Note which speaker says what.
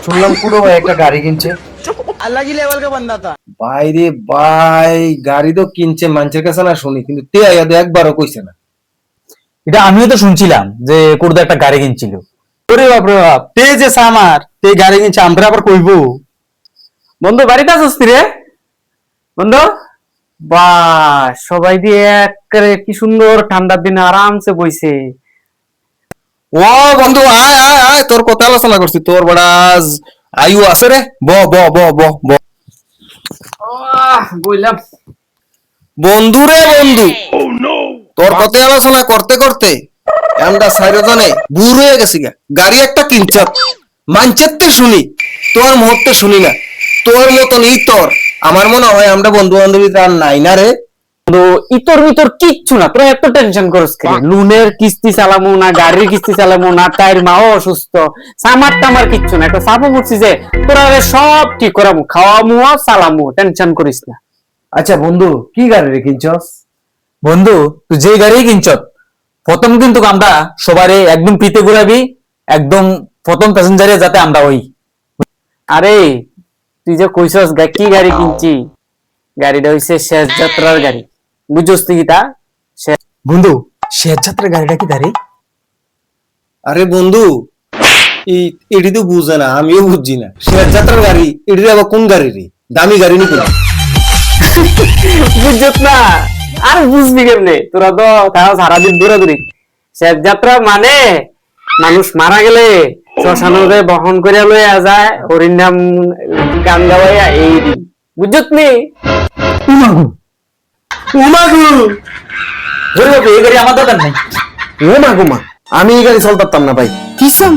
Speaker 1: শুনলাম পুরো ভাই একটা গাড়ি কিনছে।
Speaker 2: अलग ही लेवल का बंदा था।
Speaker 1: ভাই রে ভাই, গাড়ি তো কিনছে মানুষের কাছে না শুনি, কিন্তু তে আয়াদ একবারও কইছে না।
Speaker 3: এটা আমিও তো শুনছিলাম যে কুর্দা একটা গাড়ি কিনছিল।
Speaker 4: ওরে বাপরে বাপ, তে যে সামার তে গাড়ি কিনছে, আমরা আবার কইবো। বন্ধু বাড়িতে আছিস রে বন্ধু? বাহ, সবাই দিয়ে একেবারে কি সুন্দর ঠান্ডার দিনে আরামসে বইছে।
Speaker 1: ও বন্ধু, আয় আয় আয়, তোর কথা আলোচনা করছি। তোর বড় আয়ু আছে রে, ব ব ব ব ব।
Speaker 4: বললাম
Speaker 1: বন্ধু রে বন্ধু, তোর কথা আলোচনা করতে করতে আমরা সাইরজনে বুড় হয়ে গেছি গা। গাড়ি একটা কিনছত, মানচেতে শুনি, তোর মুহূর্তে শুনি না। তোর মতন তোর আমার মনে হয় আমরা বন্ধু বান্ধবী আর নাই না রে।
Speaker 4: ইতর মিতর কিচ্ছু না, তোরা এত টেনশন করস কেন? লুনের কিস্তি চালামু না, গাড়ির কিস্তি চালামু না, তাইর মাও অসুস্থ, সামার টামার কিচ্ছু না। একটা চাপও পড়ছি যে তোরা সব ঠিক করামু, খাওয়ামু চালামু, টেনশন করিস না।
Speaker 1: আচ্ছা বন্ধু, কি গাড়ি রে কিনছস?
Speaker 3: বন্ধু তুই যে গাড়ি কিনছ, প্রথম কিন্তু আমরা সবারে একদম পিতে ঘুরাবি, একদম প্রথম প্যাসেঞ্জারে যাতে আমরা ওই।
Speaker 4: আরে তুই যে কইছস কি গাড়ি কিনছি, গাড়িটা হইছে শেষ যাত্রার গাড়ি, বুঝছস তুই তা?
Speaker 3: বন্ধু শেষ যাত্রার গাড়িটা কি দাঁড়ি?
Speaker 1: আরে বন্ধু, এটি তো বুঝে না, আমিও বুঝছি না। শেষ যাত্রার গাড়ি এটি আবার কোন গাড়ি রে? দামি গাড়ি নাকি?
Speaker 4: বুঝছস না? আর বুঝবি কেমনে? তোরা তো তাও সারাদিন দৌড়াদৌড়ি। শেষ যাত্রা মানে মানুষ মারা গেলে শ্মশানে বহন করে লইয়া যায়, হরির নাম গান গাওয়াইয়া, এই বুঝছস নি?
Speaker 3: এই গাড়ি আমার দরকার নাই।
Speaker 1: ও মা গো মা, আমি এই গাড়ি চলতাম না ভাই।
Speaker 4: কিসব